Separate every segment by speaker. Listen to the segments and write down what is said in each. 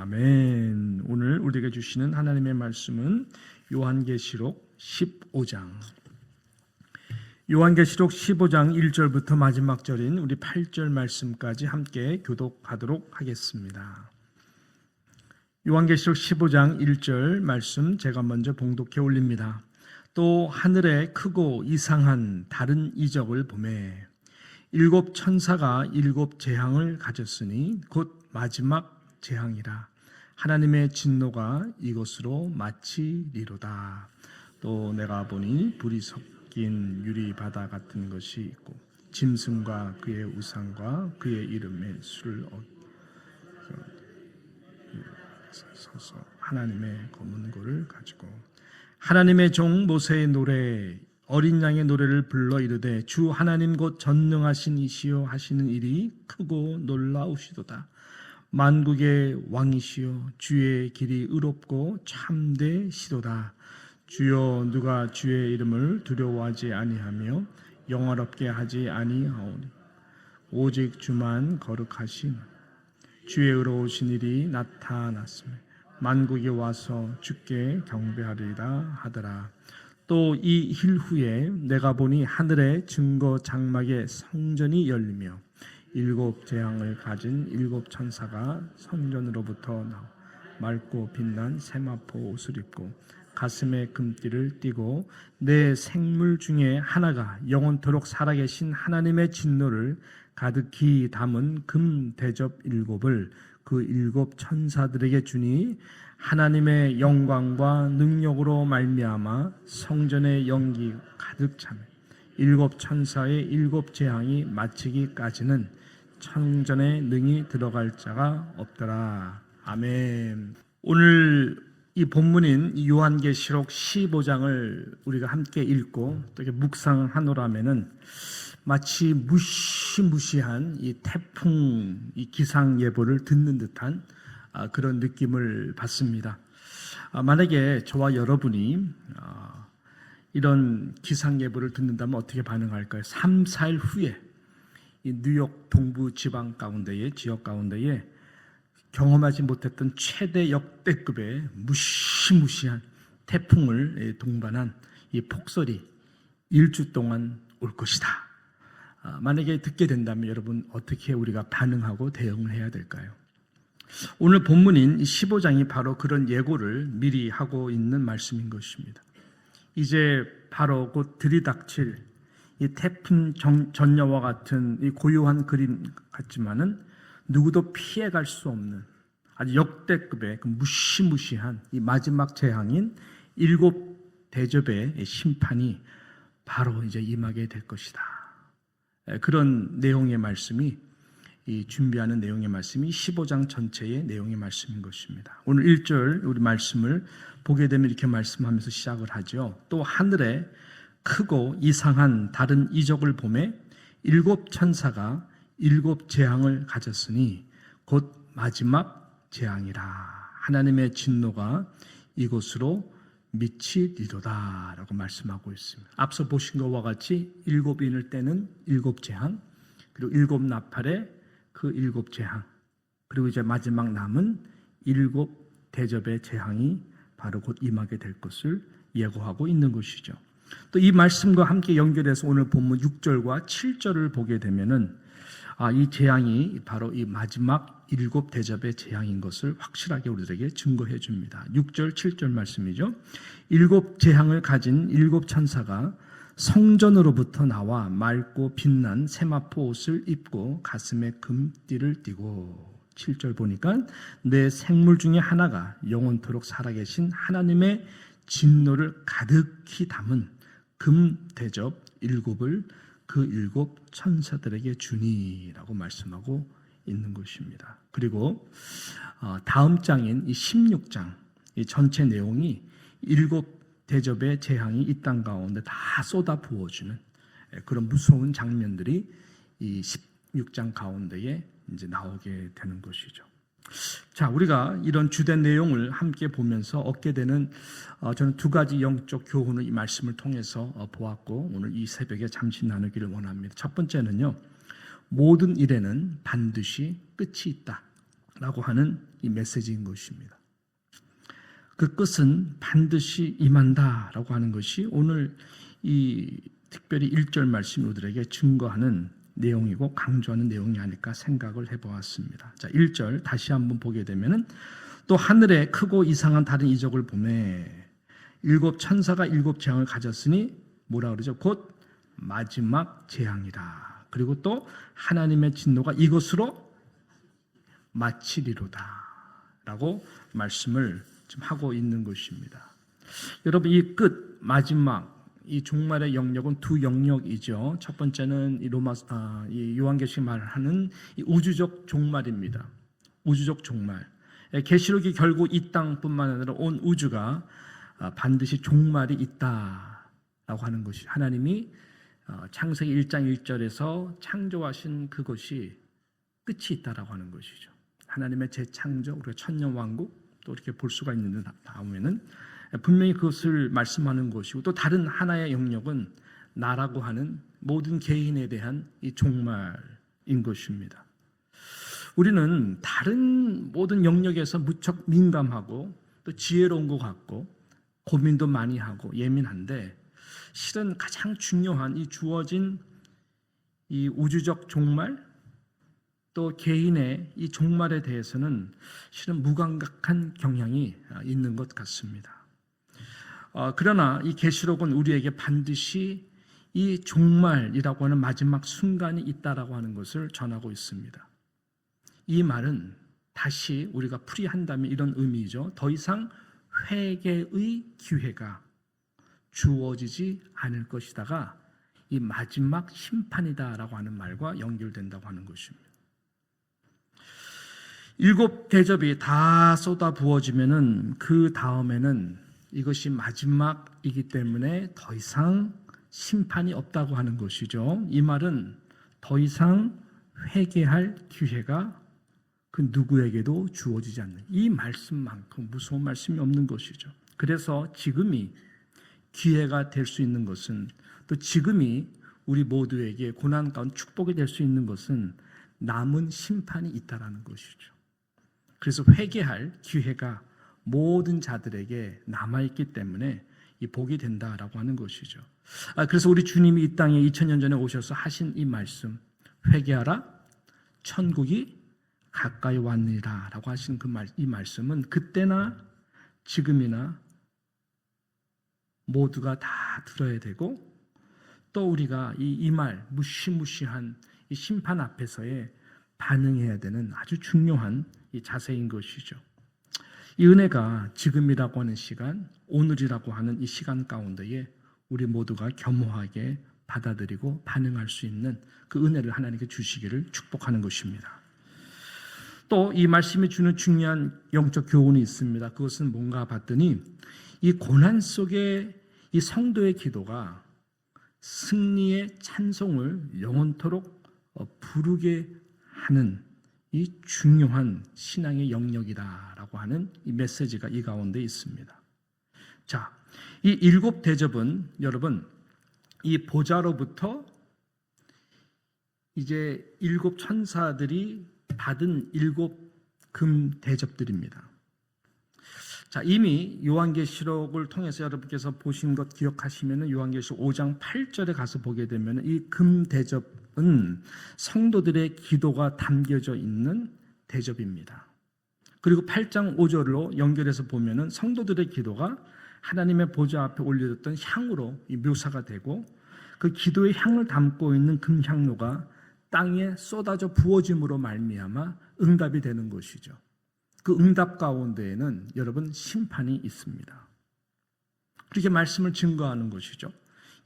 Speaker 1: 아멘. 오늘 우리에게 주시는 하나님의 말씀은 요한계시록 15장. 요한계시록 15장 1절부터 마지막 절인 우리 8절 말씀까지 함께 교독하도록 하겠습니다. 요한계시록 15장 1절 말씀 제가 먼저 봉독해 올립니다. 또 하늘에 크고 이상한 다른 이적을 보매 일곱 천사가 일곱 재앙을 가졌으니 곧 마지막 재앙이라. 하나님의 진노가 이것으로 마치리로다. 또 내가 보니 불이 섞인 유리 바다 같은 것이 있고 짐승과 그의 우상과 그의 이름의 수를 서서 하나님의 검은 고를 가지고 하나님의 종 모세의 노래 어린 양의 노래를 불러 이르되 주 하나님 곧 전능하신 이시여 하시는 일이 크고 놀라우시도다. 만국의 왕이시여 주의 길이 의롭고 참되시도다. 주여 누가 주의 이름을 두려워하지 아니하며 영화롭게 하지 아니하오니 오직 주만 거룩하신 주의 의로우신 일이 나타났으며 만국이 와서 주께 경배하리라 하더라. 또 이 일 후에 내가 보니 하늘의 증거 장막의 성전이 열리며 일곱 재앙을 가진 일곱 천사가 성전으로부터 나와 맑고 빛난 세마포 옷을 입고 가슴에 금띠를 띠고 내 생물 중에 하나가 영원토록 살아계신 하나님의 진노를 가득히 담은 금 대접 일곱을 그 일곱 천사들에게 주니 하나님의 영광과 능력으로 말미암아 성전의 연기 가득 차며 일곱 천사의 일곱 재앙이 마치기까지는 성전에 능히 들어갈 자가 없더라. 아멘. 오늘 이 본문인 요한계시록 15장을 우리가 함께 읽고 또 묵상하노라면은 마치 무시무시한 이 태풍, 이 기상 예보를 듣는 듯한 그런 느낌을 받습니다. 만약에 저와 여러분이 이런 기상 예보를 듣는다면 어떻게 반응할까요? 3, 4일 후에 이 뉴욕 동부 지방 가운데에 지역 가운데에 경험하지 못했던 최대 역대급의 무시무시한 태풍을 동반한 이 폭설이 일주 동안 올 것이다. 만약에 듣게 된다면 여러분 어떻게 우리가 반응하고 대응을 해야 될까요? 오늘 본문인 15장이 바로 그런 예고를 미리 하고 있는 말씀인 것입니다. 이제 바로 곧 들이닥칠 이 태풍 전야와 같은 이 고요한 그림 같지만은 누구도 피해갈 수 없는 아주 역대급의 그 무시무시한 이 마지막 재앙인 일곱 대접의 심판이 바로 이제 임하게 될 것이다. 그런 내용의 말씀이 이 준비하는 내용의 말씀이 15장 전체의 내용의 말씀인 것입니다. 오늘 1절 우리 말씀을 보게 되면 이렇게 말씀하면서 시작을 하죠. 또 하늘에 크고 이상한 다른 이적을 보매 일곱 천사가 일곱 재앙을 가졌으니 곧 마지막 재앙이라. 하나님의 진노가 이곳으로 미치리로다 라고 말씀하고 있습니다. 앞서 보신 것과 같이 일곱인을 떼는 일곱 재앙, 그리고 일곱 나팔의 그 일곱 재앙, 그리고 이제 마지막 남은 일곱 대접의 재앙이 바로 곧 임하게 될 것을 예고하고 있는 것이죠. 또 이 말씀과 함께 연결해서 오늘 본문 6절과 7절을 보게 되면은 이 재앙이 바로 이 마지막 일곱 대접의 재앙인 것을 확실하게 우리들에게 증거해 줍니다. 6절, 7절 말씀이죠. 일곱 재앙을 가진 일곱 천사가 성전으로부터 나와 맑고 빛난 세마포 옷을 입고 가슴에 금띠를 띠고 7절 보니까 내 생물 중에 하나가 영원토록 살아계신 하나님의 진노를 가득히 담은 금 대접 일곱을 그 일곱 천사들에게 주니라고 말씀하고 있는 것입니다. 그리고 다음 장인 이 16장 이 전체 내용이 일곱 대접의 재앙이 이 땅 가운데 다 쏟아 부어주는 그런 무서운 장면들이 이 16장 가운데에 이제 나오게 되는 것이죠. 자, 우리가 이런 주된 내용을 함께 보면서 얻게 되는 저는 두 가지 영적 교훈을 이 말씀을 통해서 보았고 오늘 이 새벽에 잠시 나누기를 원합니다. 첫 번째는요, 모든 일에는 반드시 끝이 있다. 라고 하는 이 메시지인 것입니다. 그 끝은 반드시 임한다라고 하는 것이 오늘 이 특별히 1절 말씀이 우리들에게 증거하는 내용이고 강조하는 내용이 아닐까 생각을 해보았습니다. 자, 1절 다시 한번 보게 되면은 또 하늘에 크고 이상한 다른 이적을 보매 7 천사가 7 재앙을 가졌으니 뭐라 그러죠? 곧 마지막 재앙이라. 그리고 또 하나님의 진노가 이것으로 마치리로다 라고 말씀을 지금 하고 있는 것입니다. 여러분, 이 끝, 마지막, 이 종말의 영역은 두 영역이죠. 첫 번째는 이 요한계시록 말하는 이 우주적 종말입니다. 우주적 종말. 계시록이 결국 이 땅뿐만 아니라 온 우주가 반드시 종말이 있다라고 하는 것이 하나님이 창세기 1장 1절에서 창조하신 그것이 끝이 있다라고 하는 것이죠. 하나님의 재창조, 우리가 천년왕국 또 이렇게 볼 수가 있는 다음에는 분명히 그것을 말씀하는 것이고 또 다른 하나의 영역은 나라고 하는 모든 개인에 대한 이 종말인 것입니다. 우리는 다른 모든 영역에서 무척 민감하고 또 지혜로운 것 같고 고민도 많이 하고 예민한데 실은 가장 중요한 이 주어진 이 우주적 종말 또 개인의 이 종말에 대해서는 실은 무감각한 경향이 있는 것 같습니다. 그러나 이 계시록은 우리에게 반드시 이 종말이라고 하는 마지막 순간이 있다라고 하는 것을 전하고 있습니다. 이 말은 다시 우리가 풀이한다면 이런 의미죠. 더 이상 회개의 기회가 주어지지 않을 것이다가 이 마지막 심판이다라고 하는 말과 연결된다고 하는 것입니다. 7 대접이 다 쏟아 부어지면은 그 다음에는 이것이 마지막이기 때문에 더 이상 심판이 없다고 하는 것이죠. 이 말은 더 이상 회개할 기회가 그 누구에게도 주어지지 않는 이 말씀만큼 무서운 말씀이 없는 것이죠. 그래서 지금이 기회가 될 수 있는 것은 또 지금이 우리 모두에게 고난 가운데 축복이 될 수 있는 것은 남은 심판이 있다라는 것이죠. 그래서 회개할 기회가 모든 자들에게 남아있기 때문에 이 복이 된다라고 하는 것이죠. 그래서 우리 주님이 이 땅에 2000년 전에 오셔서 하신 이 말씀, 회개하라 천국이 가까이 왔느니라 라고 하신 이 말씀은 그때나 지금이나 모두가 다 들어야 되고 또 우리가 이 말 무시무시한 이 심판 앞에서의 반응해야 되는 아주 중요한 이 자세인 것이죠. 이 은혜가 지금이라고 하는 시간, 오늘이라고 하는 이 시간 가운데에 우리 모두가 겸허하게 받아들이고 반응할 수 있는 그 은혜를 하나님께 주시기를 축복하는 것입니다. 또 이 말씀이 주는 중요한 영적 교훈이 있습니다. 그것은 뭔가 봤더니 이 고난 속에 이 성도의 기도가 승리의 찬송을 영원토록 부르게 하는 이 중요한 신앙의 영역이다라고 하는 이 메시지가 이 가운데 있습니다. 자, 이 7 대접은 여러분 이 보좌로부터 이제 7 천사들이 받은 7 금 대접들입니다. 자, 이미 요한계시록을 통해서 여러분께서 보신 것 기억하시면 요한계시록 5장 8절에 가서 보게 되면 이 금 대접은 성도들의 기도가 담겨져 있는 대접입니다. 그리고 8장 5절로 연결해서 보면 성도들의 기도가 하나님의 보좌 앞에 올려졌던 향으로 묘사가 되고 그 기도의 향을 담고 있는 금향로가 땅에 쏟아져 부어짐으로 말미암아 응답이 되는 것이죠. 그 응답 가운데에는 여러분 심판이 있습니다. 그렇게 말씀을 증거하는 것이죠.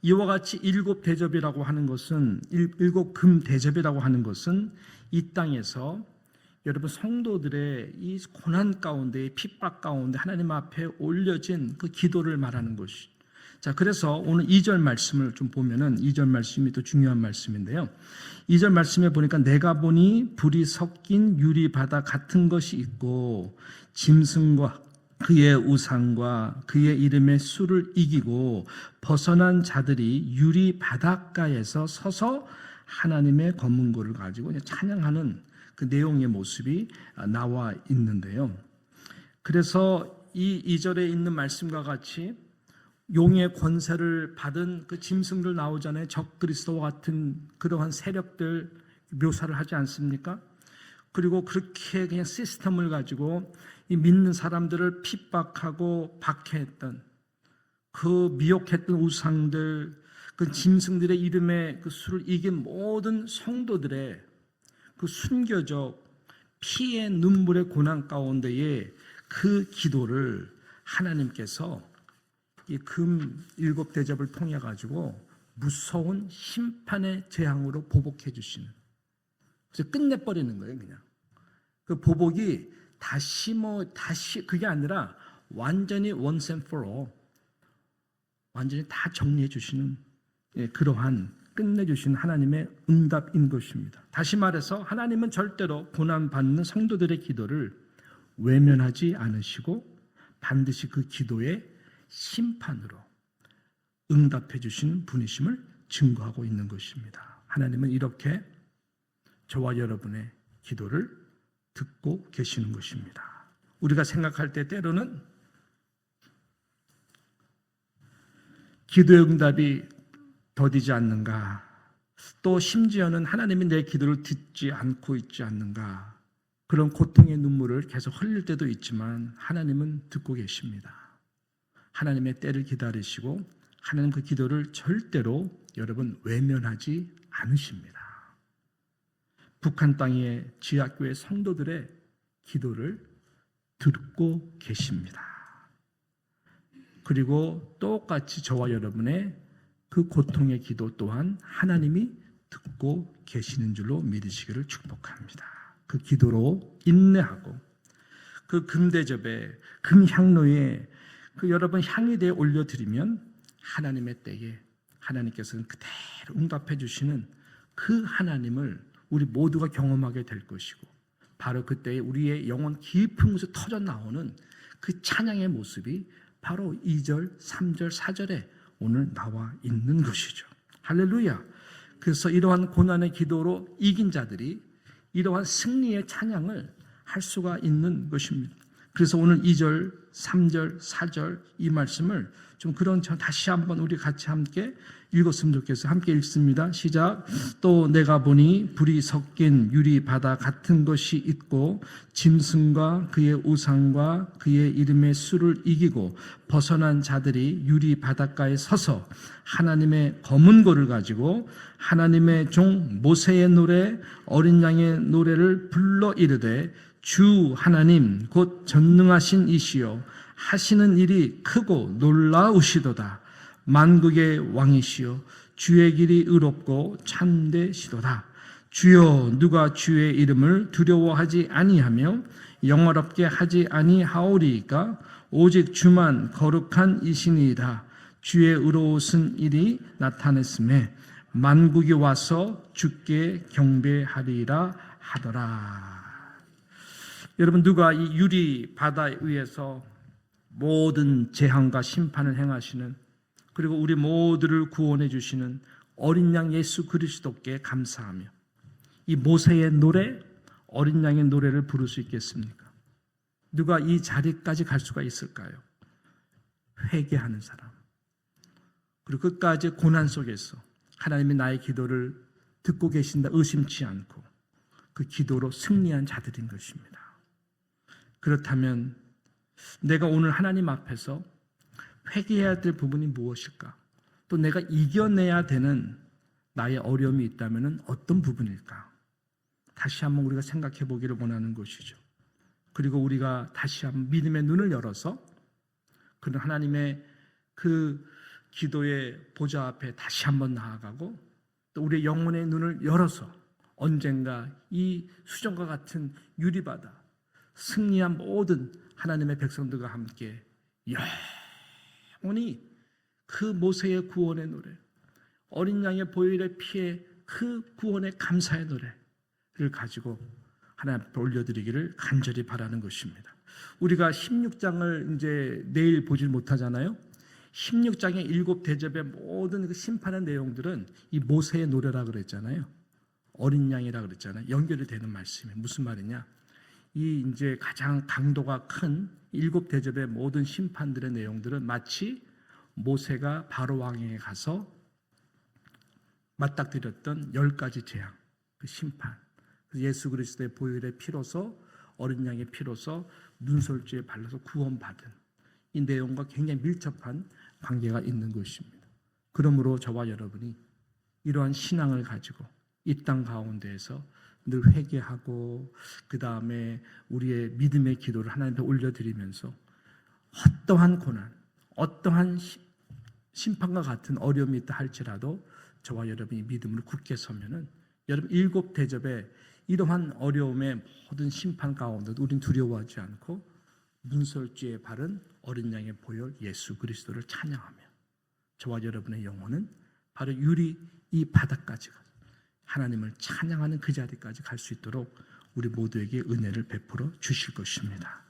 Speaker 1: 이와 같이 7 대접이라고 하는 것은 7 금 대접이라고 하는 것은 이 땅에서 여러분 성도들의 이 고난 가운데 핍박 가운데 하나님 앞에 올려진 그 기도를 말하는 것이. 자, 그래서 오늘 2절 말씀을 좀 보면은 2절 말씀이 또 중요한 말씀인데요. 2절 말씀에 보니까 내가 보니 불이 섞인 유리바다 같은 것이 있고 짐승과 그의 우상과 그의 이름의 수를 이기고 벗어난 자들이 유리 바닷가에서 서서 하나님의 검은고를 가지고 찬양하는 그 내용의 모습이 나와 있는데요. 그래서 이 2절에 있는 말씀과 같이 용의 권세를 받은 그 짐승들 나오잖아요. 적 그리스도와 같은 그러한 세력들 묘사를 하지 않습니까? 그리고 그렇게 그냥 시스템을 가지고 이 믿는 사람들을 핍박하고 박해했던 그 미혹했던 우상들, 그 짐승들의 이름에 그 수를 이긴 모든 성도들의 그 순교적 피의 눈물의 고난 가운데에 그 기도를 하나님께서 이 금 7대접을 통해 가지고 무서운 심판의 재앙으로 보복해 주시는, 그래서 끝내버리는 거예요. 그냥 그 보복이 다시 그게 아니라 완전히 once and for all, 완전히 다 정리해 주시는 그러한 끝내주신 하나님의 응답인 것입니다. 다시 말해서 하나님은 절대로 고난받는 성도들의 기도를 외면하지 않으시고 반드시 그 기도의 심판으로 응답해 주시는 분이심을 증거하고 있는 것입니다. 하나님은 이렇게 저와 여러분의 기도를 듣고 계시는 것입니다. 우리가 생각할 때 때로는 기도의 응답이 더디지 않는가, 또 심지어는 하나님이 내 기도를 듣지 않고 있지 않는가, 그런 고통의 눈물을 계속 흘릴 때도 있지만 하나님은 듣고 계십니다. 하나님의 때를 기다리시고 하나님 그 기도를 절대로 여러분 외면하지 않으십니다. 북한 땅의 지하교회 성도들의 기도를 듣고 계십니다. 그리고 똑같이 저와 여러분의 그 고통의 기도 또한 하나님이 듣고 계시는 줄로 믿으시기를 축복합니다. 그 기도로 인내하고 그 금대접에 금향로에 그 여러분 향이 되어 올려드리면 하나님의 때에 하나님께서는 그대로 응답해 주시는 그 하나님을 우리 모두가 경험하게 될 것이고, 바로 그때에 우리의 영혼 깊은 곳에 터져 나오는 그 찬양의 모습이 바로 2절, 3절, 4절에 오늘 나와 있는 것이죠. 할렐루야. 그래서 이러한 고난의 기도로 이긴 자들이 이러한 승리의 찬양을 할 수가 있는 것입니다. 그래서 오늘 2절, 3절, 4절 이 말씀을 좀 다시 한번 우리 같이 함께 읽었으면 좋겠어요. 함께 읽습니다. 시작. 또 내가 보니 불이 섞인 유리 바다 같은 것이 있고 짐승과 그의 우상과 그의 이름의 수를 이기고 벗어난 자들이 유리 바닷가에 서서 하나님의 검은 고를 가지고 하나님의 종 모세의 노래 어린 양의 노래를 불러 이르되 주 하나님 곧 전능하신 이시여 하시는 일이 크고 놀라우시도다. 만국의 왕이시여 주의 길이 의롭고 참되시도다. 주여 누가 주의 이름을 두려워하지 아니하며 영화롭게 하지 아니하오리이까 오직 주만 거룩한 이시니이다. 주의 의로우신 일이 나타냈음에 만국이 와서 주께 경배하리라 하더라. 여러분, 누가 이 유리 바다 위에서 모든 재앙과 심판을 행하시는, 그리고 우리 모두를 구원해 주시는 어린 양 예수 그리스도께 감사하며 이 모세의 노래, 어린 양의 노래를 부를 수 있겠습니까? 누가 이 자리까지 갈 수가 있을까요? 회개하는 사람, 그리고 끝까지 고난 속에서 하나님이 나의 기도를 듣고 계신다 의심치 않고 그 기도로 승리한 자들인 것입니다. 그렇다면 내가 오늘 하나님 앞에서 회개해야 될 부분이 무엇일까? 또 내가 이겨내야 되는 나의 어려움이 있다면 어떤 부분일까? 다시 한번 우리가 생각해 보기를 원하는 것이죠. 그리고 우리가 다시 한번 믿음의 눈을 열어서 그런 하나님의 그 기도의 보좌 앞에 다시 한번 나아가고, 또 우리의 영혼의 눈을 열어서 언젠가 이 수정과 같은 유리바다 승리한 모든 하나님의 백성들과 함께 영원히 그 모세의 구원의 노래, 어린 양의 보혈의 피의 그 구원의 감사의 노래를 가지고 하나님 앞에 올려드리기를 간절히 바라는 것입니다. 우리가 16장을 이제 내일 보질 못하잖아요. 16장의 7대접의 모든 그 심판의 내용들은 이 모세의 노래라 그랬잖아요. 어린 양이라 그랬잖아요. 연결이 되는 말씀이에요. 무슨 말이냐? 이 이제 가장 강도가 큰 7대접의 모든 심판들의 내용들은 마치 모세가 바로 왕에게 가서 맞닥뜨렸던 10가지 재앙, 그 심판. 예수 그리스도의 보혈의 피로서, 어린 양의 피로서 문설주에 발라서 구원받은 이 내용과 굉장히 밀접한 관계가 있는 것입니다. 그러므로 저와 여러분이 이러한 신앙을 가지고 이 땅 가운데에서 늘 회개하고 그 다음에 우리의 믿음의 기도를 하나님께 올려드리면서 어떠한 고난, 어떠한 심판과 같은 어려움이 있다 할지라도 저와 여러분이 믿음으로 굳게 서면은 여러분 7대접의 이러한 어려움의 모든 심판 가운데도 우린 두려워하지 않고 문설주에 바른 어린 양의 보혈 예수 그리스도를 찬양하며 저와 여러분의 영혼은 바로 유리 이 바닥까지 하나님을 찬양하는 그 자리까지 갈 수 있도록 우리 모두에게 은혜를 베풀어 주실 것입니다.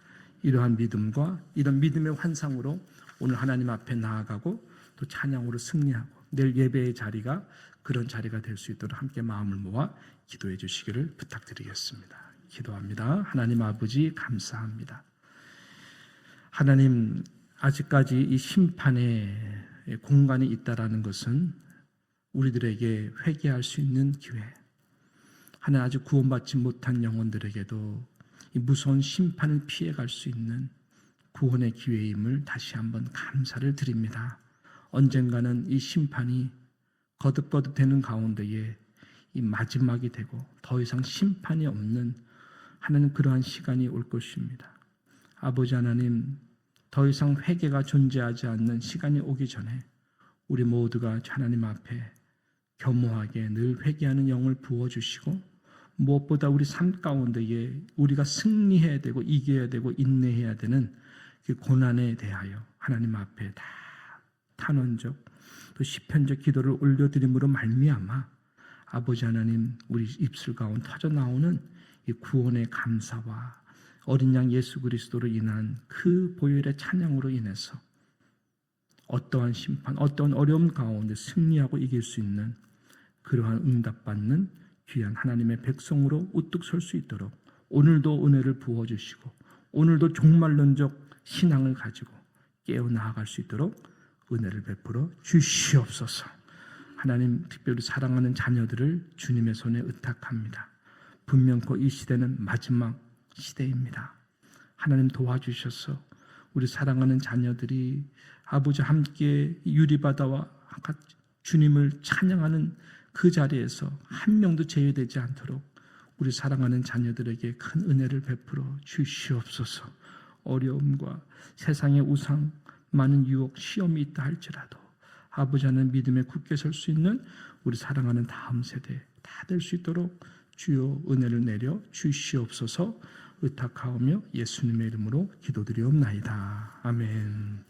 Speaker 1: 이러한 믿음과 이런 믿음의 환상으로 오늘 하나님 앞에 나아가고 또 찬양으로 승리하고 내일 예배의 자리가 그런 자리가 될 수 있도록 함께 마음을 모아 기도해 주시기를 부탁드리겠습니다. 기도합니다. 하나님 아버지 감사합니다. 하나님 아직까지 이 심판의 공간이 있다라는 것은 우리들에게 회개할 수 있는 기회, 하나님 아직 구원받지 못한 영혼들에게도 이 무서운 심판을 피해갈 수 있는 구원의 기회임을 다시 한번 감사를 드립니다. 언젠가는 이 심판이 거듭거듭되는 가운데에 이 마지막이 되고 더 이상 심판이 없는 하나님 그러한 시간이 올 것입니다. 아버지 하나님, 더 이상 회개가 존재하지 않는 시간이 오기 전에 우리 모두가 하나님 앞에 겸허하게 늘 회개하는 영을 부어주시고 무엇보다 우리 삶 가운데에 우리가 승리해야 되고 이겨야 되고 인내해야 되는 그 고난에 대하여 하나님 앞에 다 탄원적 또 시편적 기도를 올려드림으로 말미암아 아버지 하나님 우리 입술 가운데 터져나오는 이 구원의 감사와 어린 양 예수 그리스도로 인한 그 보혈의 찬양으로 인해서 어떠한 심판, 어떠한 어려움 가운데 승리하고 이길 수 있는 그러한 응답받는 귀한 하나님의 백성으로 우뚝 설 수 있도록 오늘도 은혜를 부어주시고 오늘도 종말론적 신앙을 가지고 깨어나갈 수 있도록 은혜를 베풀어 주시옵소서. 하나님 특별히 사랑하는 자녀들을 주님의 손에 의탁합니다. 분명코 이 시대는 마지막 시대입니다. 하나님 도와주셔서 우리 사랑하는 자녀들이 아버지 함께 유리바다와 같이 주님을 찬양하는 그 자리에서 한 명도 제외되지 않도록 우리 사랑하는 자녀들에게 큰 은혜를 베풀어 주시옵소서. 어려움과 세상의 우상, 많은 유혹, 시험이 있다 할지라도 아버지 하나님 믿음에 굳게 설 수 있는 우리 사랑하는 다음 세대 다 될 수 있도록 주여 은혜를 내려 주시옵소서. 의탁하오며 예수님의 이름으로 기도드리옵나이다. 아멘.